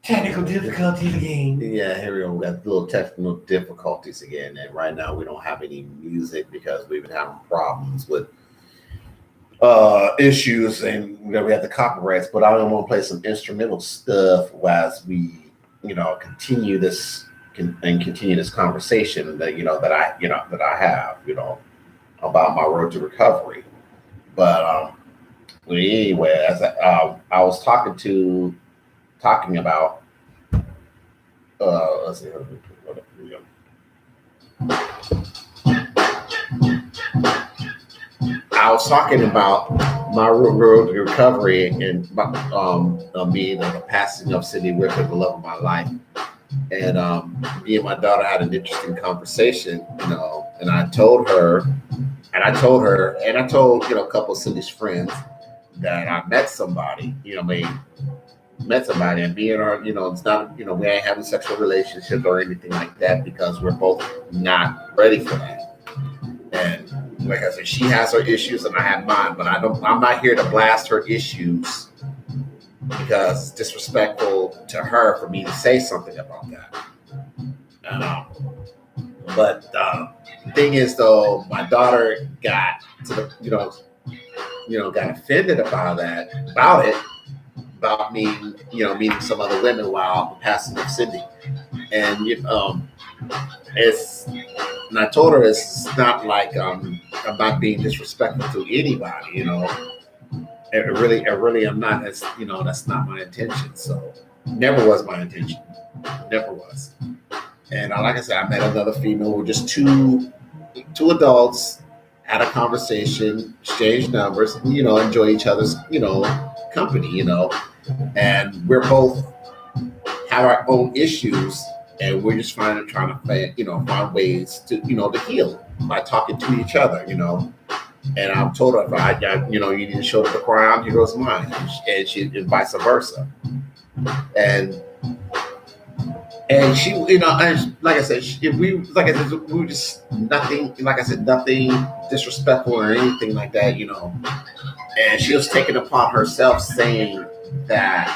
Technical difficulties again. Yeah, here we go. We got little technical difficulties again, and right now we don't have any music because we've been having problems with issues, and we have the copyrights. But I don't want to play some instrumental stuff as we, continue this and continue this conversation that that I have, about my road to recovery. But anyway, as I was talking about, let's see, I was talking about my road to recovery and me, the passing of Cindy Wicker, the love of my life. And me and my daughter had an interesting conversation, and I told her, and I told, a couple of Cindy's friends that I met somebody, met somebody, and being our, it's not, we ain't having sexual relationships or anything like that because we're both not ready for that. And like I said, she has her issues and I have mine, but I'm not here to blast her issues because it's disrespectful to her for me to say something about that. But the thing is, though, my daughter got to the, got offended about me, meeting some other women while the passing of Cindy, and and I told her it's not like I'm not being disrespectful to anybody, I really am not. That's not my intention. So never was my intention. Never was. And like I said, I met another female. We're just two adults, had a conversation, exchanged numbers, enjoy each other's, company, and we're both have our own issues, and we're just trying to find ways to, to heal by talking to each other, And I told her, you need to show the crown, here goes mine, and she, and vice versa. And she, and like I said, we were just nothing, like I said, nothing disrespectful or anything like that, And she was taking upon herself saying that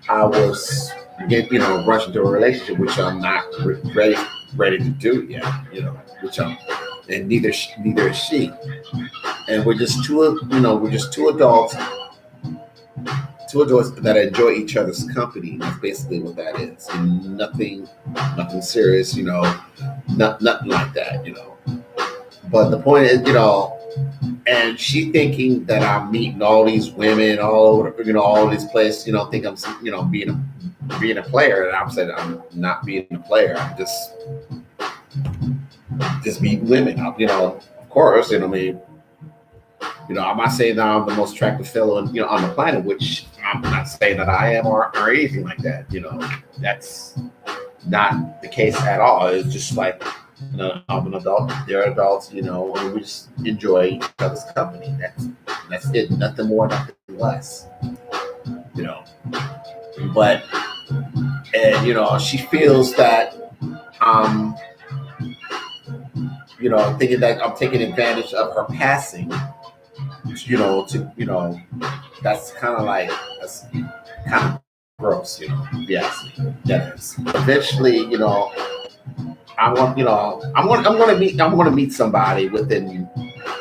I was, rushing to a relationship, which I'm not ready to do yet, which and neither is she. And we're just two adults that enjoy each other's company. That's basically what that is. And nothing serious, nothing like that, But the point is, and she thinking that I'm meeting all these women all over, all these places, think I'm, being a player. And I'm saying I'm not being a player. I'm just meeting women. Of course, I'm not saying that I'm the most attractive fellow, on the planet, which I'm not saying that I am or anything like that. That's not the case at all. It's just like, I'm an adult, they're adults, and we just enjoy each other's company. That's it. Nothing more, nothing less. But, and, she feels that, thinking that I'm taking advantage of her passing, that's kind of that's kind of gross, yes, that is. Eventually, I'm going to meet somebody within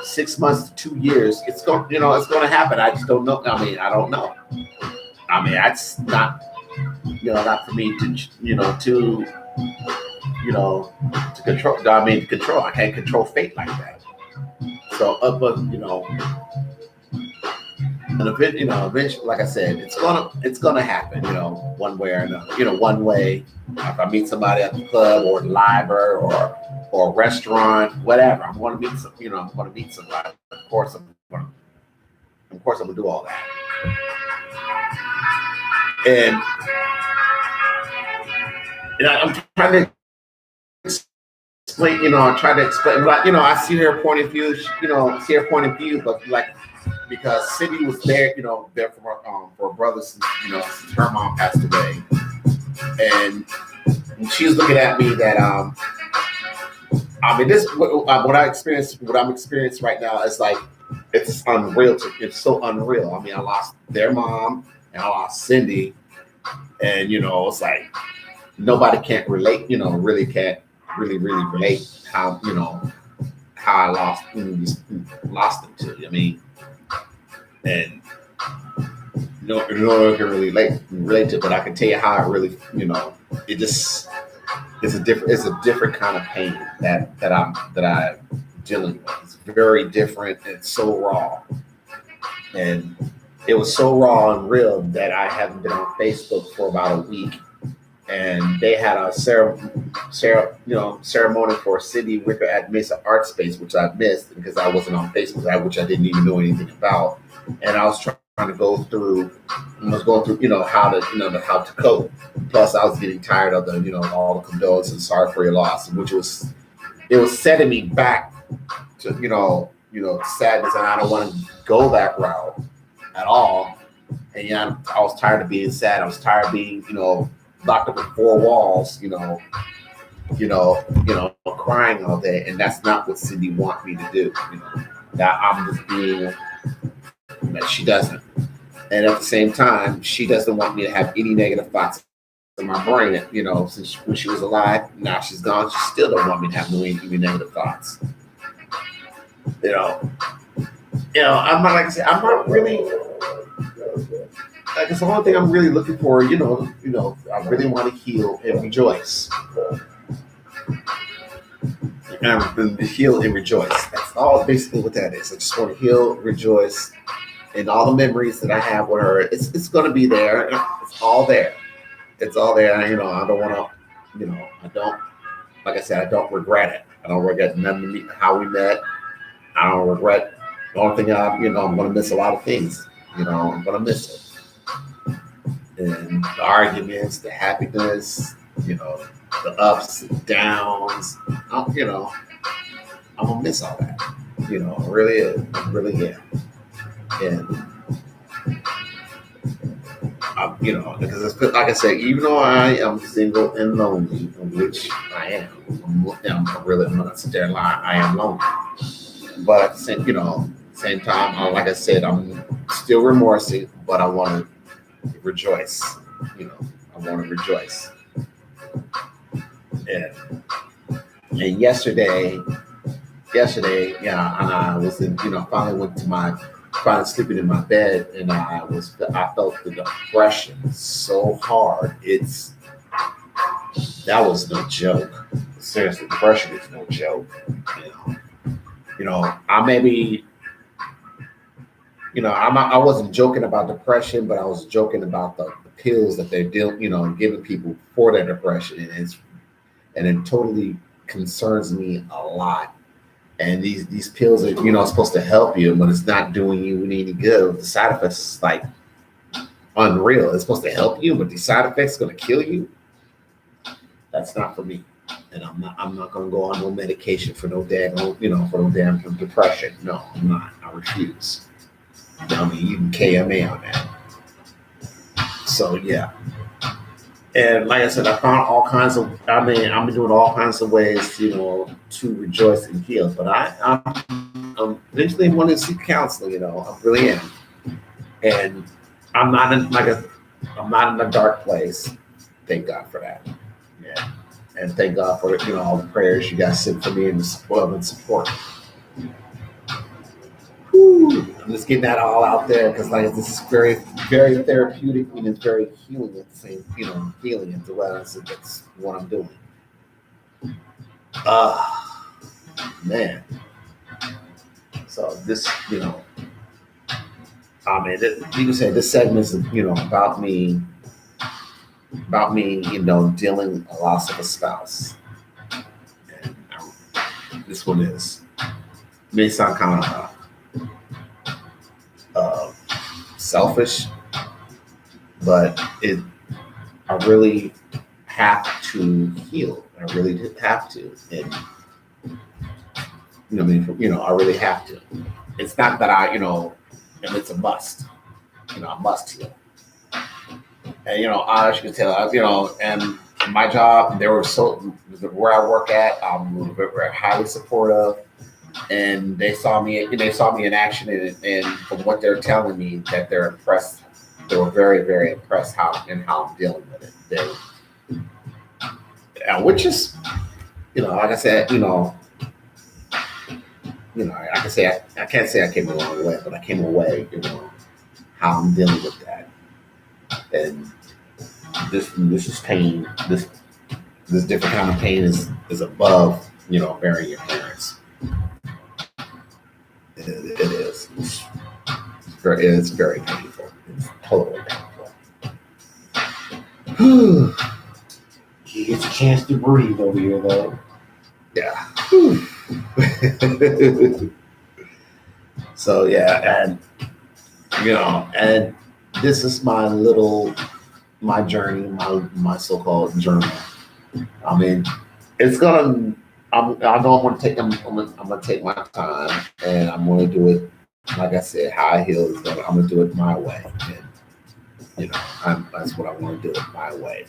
6 months to 2 years. It's going to happen. I just don't know. I don't know. That's not, not for me to, to control. To control. I can't control fate like that. So, but and eventually, like I said, it's gonna happen, one way or another. One way, if I meet somebody at the club or the library or a restaurant, whatever, I'm going to meet I'm going to meet somebody. Of course, I'm going to do all that. And I'm trying to explain, I try to explain, but I see her point of view, but like, because Cindy was there, there for her brother since her mom passed away, and she was looking at me that this what I'm experiencing right now is like it's unreal. It's so unreal. I lost their mom and I lost Cindy, And it's like nobody can't relate. Really can't really relate how how I lost them to. I mean, and no one can really relate to it, but I can tell you how it really, it just it's a different kind of pain that I'm dealing with. It's very different. It's so raw, and it was so raw and real that I haven't been on Facebook for about a week, and they had a ceremony for Cindy Wicker at Mesa Art Space, which I missed because I wasn't on Facebook, which I didn't even know anything about, and I was trying to go through, how to, how to cope. Plus, I was getting tired of the, all the condolences, sorry for your loss, which it was setting me back to, sadness, and I don't want to go that route at all. And I was tired of being sad. I was tired of being, locked up in four walls, crying all day, and that's not what Cindy wants me to do. That I'm just being that she doesn't. And at the same time, she doesn't want me to have any negative thoughts in my brain. Since when she was alive, now she's gone, she still don't want me to have any negative thoughts. I'm not, like I said, I'm not really. Like, it's the only thing I'm really looking for. I really want to heal and rejoice. And heal and rejoice. That's all basically what that is. I just want to heal, rejoice, and all the memories that I have with her. It's going to be there. It's all there. It's all there. I don't want to. I don't. Like I said, I don't regret it. I don't regret how we met. I don't regret. The only thing I'm going to miss a lot of things. I'm going to miss it. And the arguments, the happiness, the ups and downs. I'm gonna miss all that. Really is. Really am. And because it's like I said, even though I am single and lonely, which I am, I'm really not sit there and lie. I am lonely, but at the same time, like I said, I'm still remorseful, but I want to rejoice. I want to rejoice. And yesterday, and I was finally sleeping in my bed, and I felt the depression so hard. That was no joke. Seriously, depression is no joke. I maybe. I wasn't joking about depression, but I was joking about the pills that they're giving people for their depression, and it totally concerns me a lot. And these pills are supposed to help you, but it's not doing you any good. The side effects is like unreal. It's supposed to help you, but the side effects going to kill you. That's not for me. And I'm not going to go on no medication for no damn depression. No, I'm not. I refuse. You can KMA on that. So yeah. And like I said, I found all kinds of. I've been doing all kinds of ways, to rejoice and heal. But I'm eventually want to seek counseling. I really am. And I'm not in a dark place. Thank God for that. Yeah. And thank God for all the prayers you guys sent for me and the love and support. I'm just getting that all out there because this is very, very therapeutic and it's very healing at the same, healing as well. That's what I'm doing. Man. So this, you can say this segment is, about me, dealing a loss of a spouse. And this one may sound kind of selfish, but I really have to heal. I really have to, and I really have to. It's not that and it's a must. I must heal. And as you can tell, and my job, they were where I work at, very highly supportive. And they saw me in action, and from what they're telling me, that they're impressed they were very, very impressed how I'm dealing with it. Which is, like I said, I can say I can't say I came a long way, but I came away, how I'm dealing with that. And this is pain. This different kind of pain is above, burying your parents. It is. It's very painful. It's totally painful. He gets a chance to breathe over here, though. Yeah. So yeah, and and this is my journey, my so-called journal. I mean, it's gonna. I know I'm gonna take. I'm gonna take my time, and I'm gonna do it. Like I said, high heels. I'm gonna do it my way, and that's what I want to do it my way.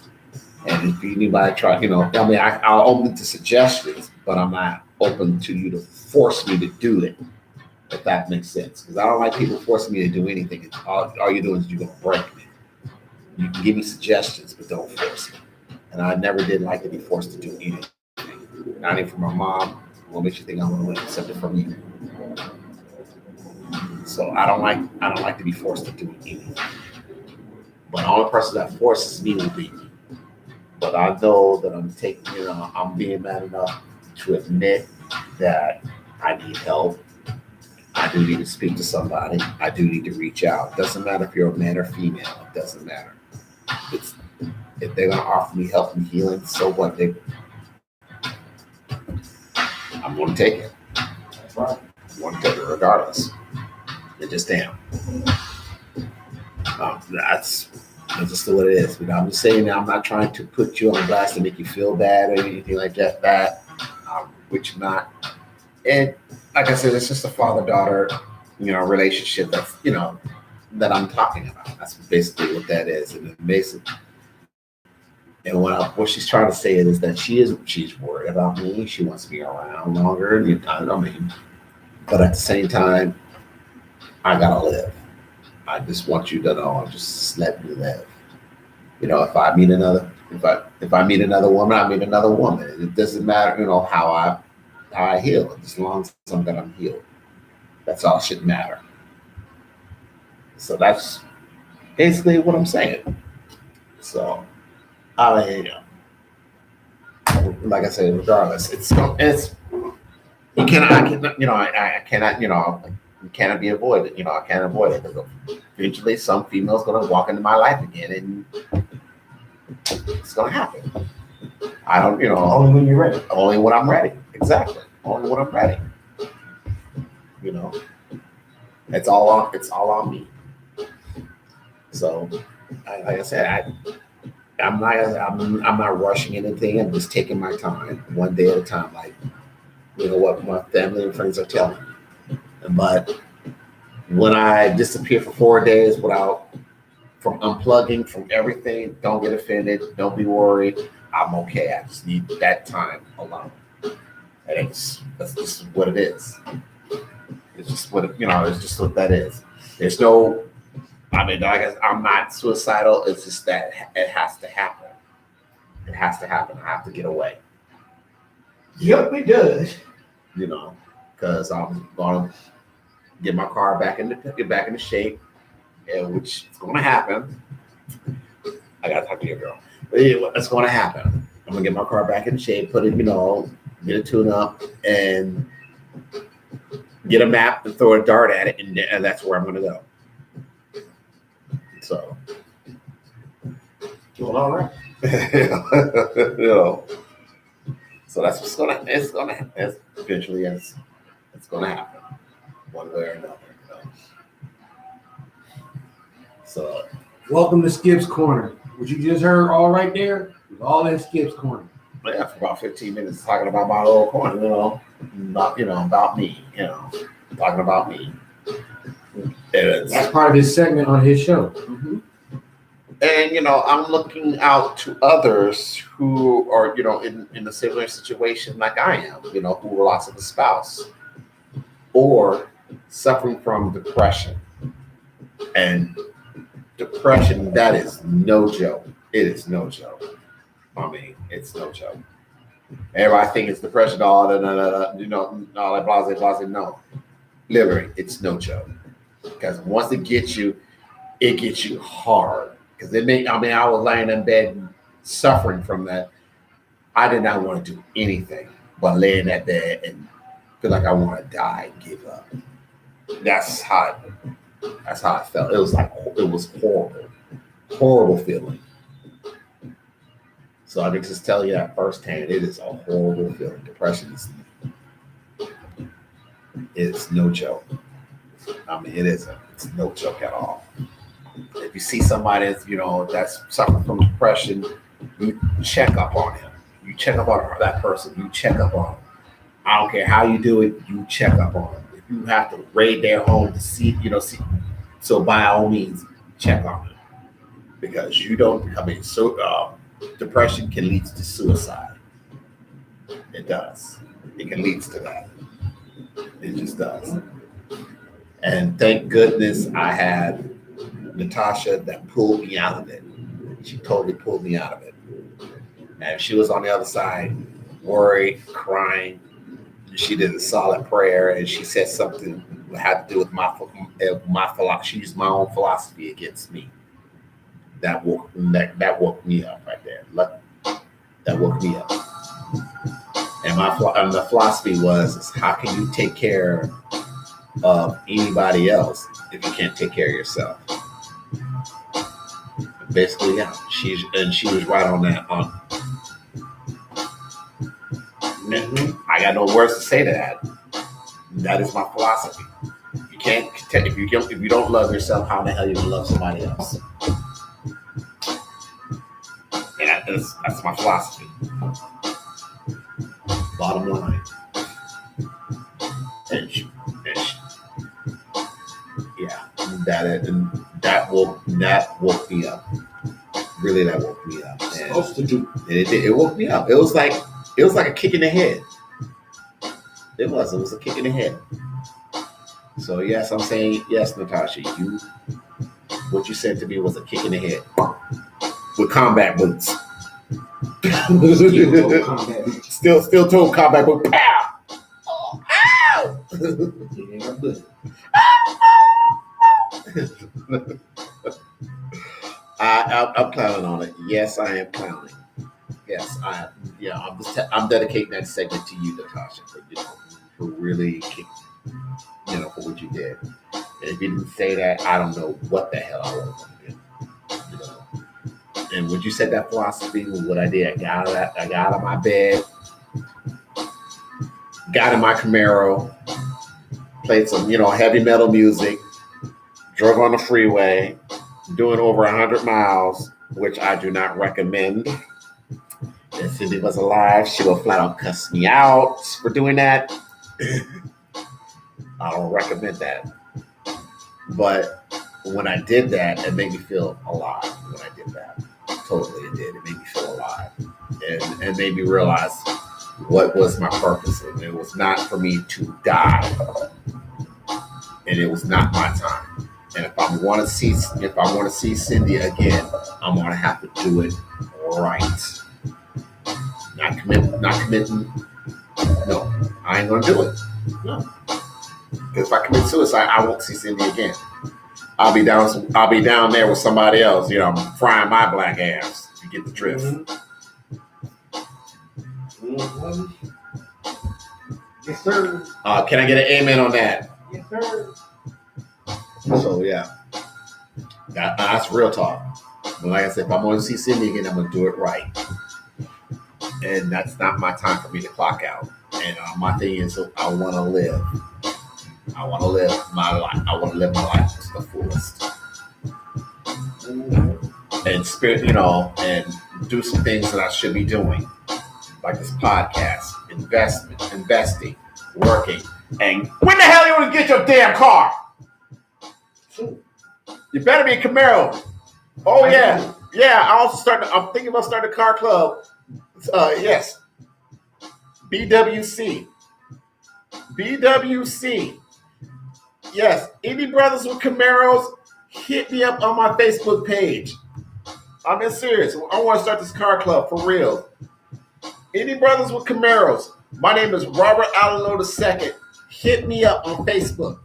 And if anybody try, I'll open to suggestions, but I'm not open to you to force me to do it. If that makes sense, because I don't like people forcing me to do anything. All you're doing is you're gonna break me. You can give me suggestions, but don't force me. And I never did like to be forced to do anything. Not even from my mom. What makes you think I'm going to accept it from you? So I don't like to be forced to do anything. But the only person that forces me will be me. But I know that I'm being man enough to admit that I need help. I do need to speak to somebody. I do need to reach out. Doesn't matter if you're a man or female. It doesn't matter. If they're gonna offer me help and healing, so what? I'm gonna take it. That's right. I'm gonna take it regardless. It just damn. That's just what it is. But I'm just saying that I'm not trying to put you on blast to make you feel bad or anything like that. Which not. And like I said, it's just a father-daughter, relationship that I'm talking about. That's basically what that is. And basically, and what she's trying to say is that she's worried about me. She wants to be around longer. But at the same time, I gotta live. I just want you to know, just let me live. If I meet another woman, I meet another woman. It doesn't matter, how I heal, as long as I'm healed. That's all should matter. So that's basically what I'm saying. So I mean, like I said, regardless, it's you cannot, I cannot, you cannot be avoided. I can't avoid it because eventually some female's gonna walk into my life again, and it's gonna happen. I don't, Only when you're ready. Only when I'm ready. Exactly. Only when I'm ready. It's all on me. So, like I said, I'm not rushing anything. I'm just taking my time, one day at a time. Like, what my family and friends are telling me. But when I disappear for 4 days from unplugging from everything, don't get offended. Don't be worried. I'm okay. I just need that time alone. And that's just what it is. It's just it's just what that is. There's no, I'm not suicidal. It's just that it has to happen. It has to happen. I have to get away. Yep, it does. Because I'm gonna get my car back into shape, which is gonna happen. I gotta talk to your girl. But anyway, it's gonna happen. I'm gonna get my car back in shape, put it, get a tune up, and get a map and throw a dart at it, and that's where I'm gonna go. So, Doing all right. So that's what's eventually it's gonna happen, one way or another. So, welcome to Skip's Corner. What you just heard all right there was all in Skip's Corner. Yeah, for about 15 minutes talking about my little corner, about me, talking about me. That's part of his segment on his show. Mm-hmm. And I'm looking out to others who are in a similar situation like I am, who lost a spouse or suffering from depression. And depression, that is no joke. It is no joke. I mean, it's no joke. Everybody think it's depression, all that, all that blah. No, literally, it's no joke. Because once it gets you hard. Because I was laying in bed suffering from that. I did not want to do anything but lay in that bed and feel like I want to die and give up. That's how I felt. It was horrible feeling. So I can just tell you that firsthand. It is a horrible feeling. Depression is no joke. I mean, it isn't. It's no joke at all. If you see somebody that's suffering from depression, you check up on him. You check up on that person. You check up on them. I don't care how you do it. You check up on them. If you have to raid their home to see, so by all means, check on them because you don't. I mean, depression can lead to suicide. It does. It can lead to that. It just does. And thank goodness I had Natasha that pulled me out of it. She totally pulled me out of it. And she was on the other side, worried, crying. She did a solid prayer, and she said something that had to do with my philosophy. She used my own philosophy against me. That woke me up right there. That woke me up. And the philosophy was, how can you take care of anybody else if you can't take care of yourself? Basically, yeah. She was right on that. I got no words to say to that. That is my philosophy. You can't if you don't love yourself, how the hell you gonna love somebody else? And that's my philosophy. Bottom line. That woke me up. Really, that woke me up. It woke me up. It was like a kick in the head. It was a kick in the head. So yes, I'm saying yes, Natasha. What you said to me was a kick in the head with combat boots. Still told combat boots. Pow! Oh, ow! I'm clowning on it. Yes, I am clowning. Yes, I am. Yeah, I'm dedicating that segment to you, Natasha, for really, for what you did. And if you didn't say that, I don't know what the hell I was going to do. And when you said that philosophy was what I did, I got out of my bed, got in my Camaro, played some, heavy metal music, drove on the freeway, doing over 100 miles, which I do not recommend. If Cindy was alive, she would flat out cuss me out for doing that. I don't recommend that. But when I did that, it made me feel alive. When I did that, totally it did. It made me feel alive, and made me realize what was my purpose. And it was not for me to die, and it was not my time. And if I want to see Cindy again, I'm gonna have to do it right. Not committing. No, I ain't gonna do it. No, because if I commit suicide, I won't see Cindy again. I'll be down there with somebody else. Frying my black ass. If you get the drift. Mm-hmm. Yes, sir. Can I get an amen on that? Yes, sir. So yeah, that's real talk. But like I said, if I'm going to see Cindy again, I'm going to do it right. And that's not my time for me to clock out. And my thing is, I want to live. I want to live my life. I want to live my life to the fullest. Mm-hmm. And spirit, and do some things that I should be doing, like this podcast, investing, working. And when the hell you want to get your damn car? You better be a Camaro. Oh yeah, yeah. I'm thinking about starting a car club. Yes, BWC. Yes, any brothers with Camaros, hit me up on my Facebook page. I'm being serious. I want to start this car club for real. Any brothers with Camaros? My name is Robert Allen II. Hit me up on Facebook.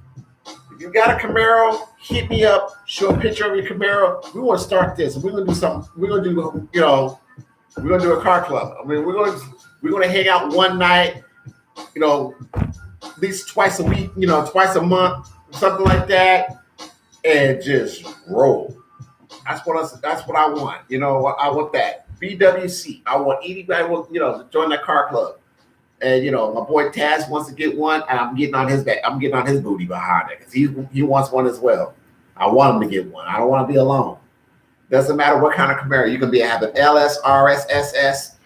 If you got a Camaro, hit me up. Show a picture of your Camaro. We want to start this. We're gonna do something. We're gonna do, we're gonna do a car club. I mean, we're gonna hang out one night. At least twice a week. Twice a month, something like that, and just roll. That's what I want. I want that BWC. I want anybody to join that car club. And my boy Taz wants to get one, and I'm getting on his back. I'm getting on his booty behind it because he wants one as well. I want him to get one. I don't want to be alone. Doesn't matter what kind of Camaro. You can have an LS, RS, SS,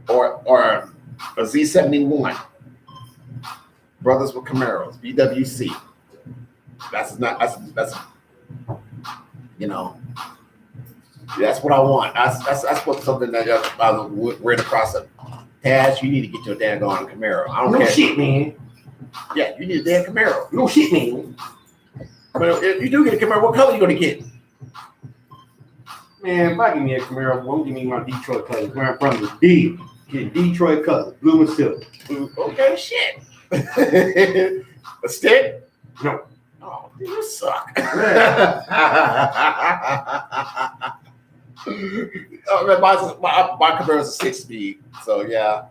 or a Z71. Brothers with Camaros, BWC. That's what I want. That's what something that we're in the process of. Taz, you need to get your daggone Camaro. I don't care. No shit, man. Yeah, you need a damn Camaro. No shit, man. But if you do get a Camaro, what color are you going to get? Man, if I give me a Camaro, won't give me my Detroit colors. Where I'm from is D. Get Detroit colors, blue and silver. Okay, shit. A stick? No. Oh, you suck. My Camaro is a 6-speed, so yeah,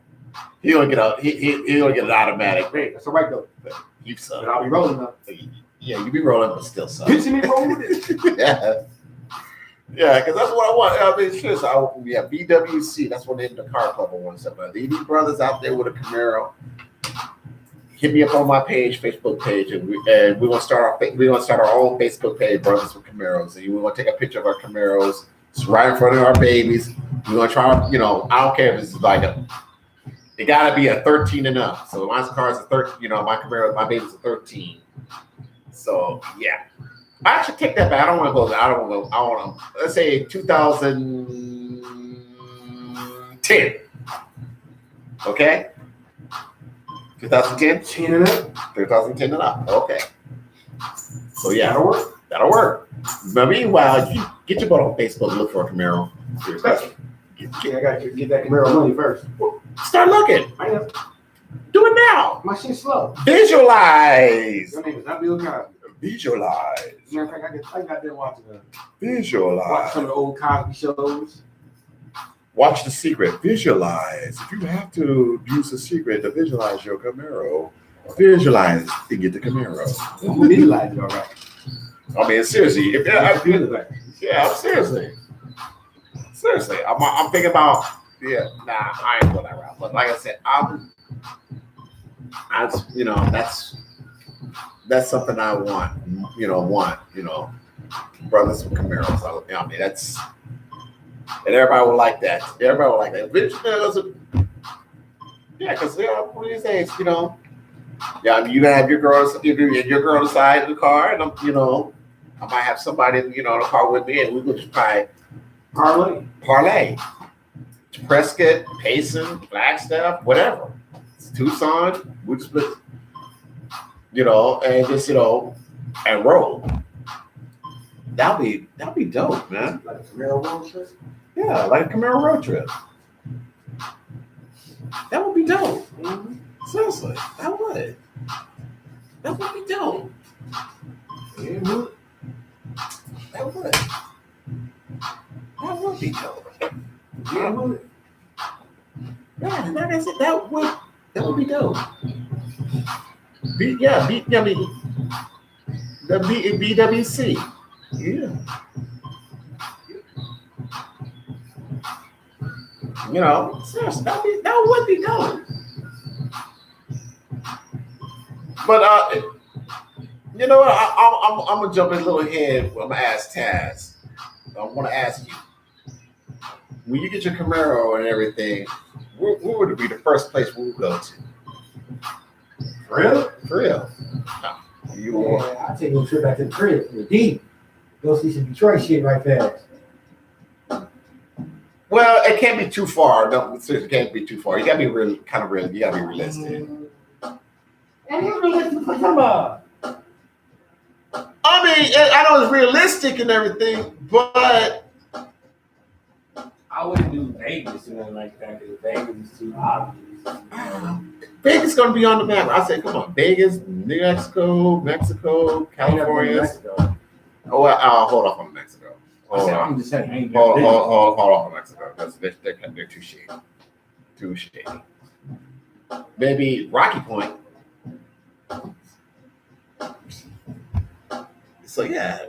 he'll get an automatic. Hey, that's all right though. You suck. But I'll be rolling up. Yeah, you be rolling, but still suck. Picture me rolling with it. Yeah, because that's what I want. I mean, seriously, BWC. That's what the car club I want to say. But any brothers out there with a Camaro, hit me up on my page, Facebook page, and we're gonna start our own Facebook page, Brothers with Camaros, and we're gonna take a picture of our Camaros. It's right in front of our babies. We're gonna try. I don't care if it's it gotta be a 13 and up. So my car's a 13. My Camaro, my baby's a 13. So yeah, I actually take that back. I don't want to go. I want to. Let's say 2010. Okay. 2010. 10 and up. 2010 and up. Okay. So yeah, That'll work. That'll work. But meanwhile, you get your butt on Facebook and look for a Camaro. Seriously. Yeah, I gotta get that Camaro money first. Start looking. I know. Do it now. My shit's slow. Visualize. Your name is not Bill Cosby. Visualize. Matter of fact, I got them watching Visualize. watch some of the old Cosby shows. Watch The Secret. Visualize. If you have to use The Secret to visualize your Camaro, visualize to get the Camaro. Visualize it, all right. I mean, seriously. I'm seriously. I'm thinking about. Yeah, I ain't going that route. But like I said, that's something I want. Brothers with Camaros. I mean, that's. And everybody will like that. Yeah, because one of these days, you gonna have your girls, your girl inside the car, and I might have somebody, in the car with me, and we will just parlay. Prescott, Payson, Flagstaff, whatever. It's Tucson, we just put, and just, and roll. That'll be dope, man. Like a Camaro road trip? Yeah, like a Camaro road trip. That would be dope. Mm-hmm. Seriously, that would. That would be dope. Yeah, That would. That would be dope. yeah, Yeah, like I said, that would be dope. The BWC. Yeah. Seriously, that would be dope. But you know what? I'm gonna jump in a little ahead. I'm gonna ask Taz. I want to ask you, when you get your Camaro and everything, where would it be the first place we would go to? For real? I'll take a trip back to the crib from the D. Go see some Detroit shit right fast. Well, it can't be too far. No, seriously, it can't be too far. You gotta be real. You gotta be realistic. And you're realistic for somebody. I mean, I know it's realistic and everything, but I wouldn't do Vegas or nothing like that because Vegas is too obvious. Vegas is gonna be on the map. I said, come on, Vegas, New Mexico, California. Oh, hold off on Mexico. I'm just saying, I ain't Hold never been. off on Mexico because they're too shady. Too shady. Maybe Rocky Point. So yeah,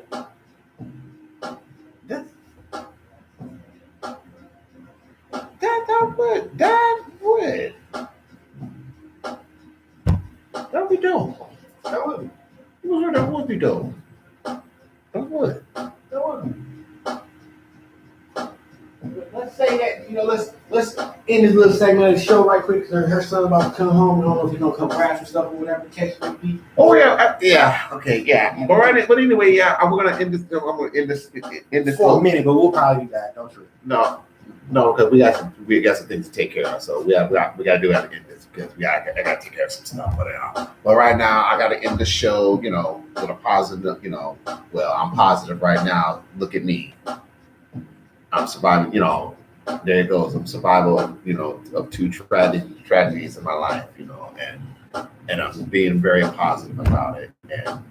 that would be dope. That would be. That would be dope. That would. That would be. Let's say that, let's end this little segment of the show right quick because her son about to come home. I don't know if he's gonna come crash or stuff or whatever the case may be. Oh yeah, okay, yeah. But anyway, yeah, I'm gonna end this. I'm gonna end this For a minute, but we'll probably be back. Don't trip. No, because we got some things to take care of. So we got to do that again because I got to take care of some stuff. But right now I got to end the show. With a positive. I'm positive right now. Look at me. I'm surviving. There it goes. I'm survival. Of two tragedies in my life. And I'm being very positive about it. And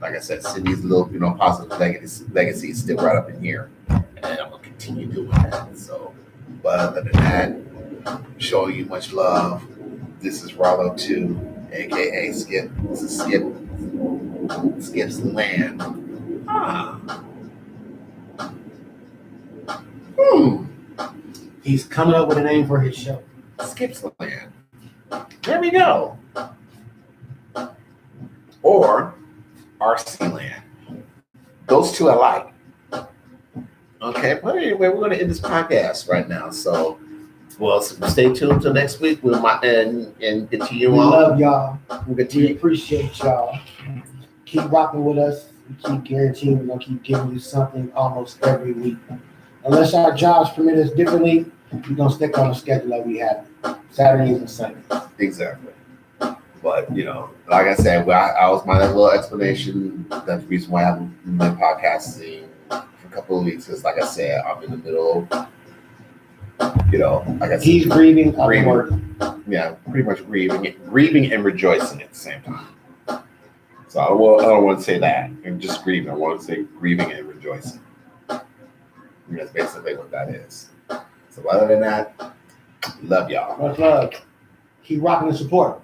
like I said, Sydney's little positive legacy is still right up in here. And I'm gonna continue doing that. So, but other than that, showing you much love. This is Rollo 2, aka Skip. This is Skip's Land. He's coming up with a name for his show. Skip's Land. There we go. Or RC Land. Those two I like. Okay, but anyway, we're going to end this podcast right now. So, stay tuned till next week. We might and continue We on. love y'all. We'll We continue. appreciate y'all. Keep rocking with us. We keep guaranteeing we're gonna keep giving you something almost every week. Unless our jobs permit us differently, we're gonna stick on the schedule that we have. Saturdays and Sundays. Exactly. But like I said, I was my little explanation. That's the reason why I haven't been podcasting for a couple of weeks. Is like I said, I'm in the middle. Like I said, He's grieving. I'm Grieving. working. Yeah, pretty much grieving and rejoicing at the same time. So I don't want to say that and just grieving. I want to say grieving and rejoicing. And that's basically what that is. So other than that, love y'all. Much love. Keep rocking and support.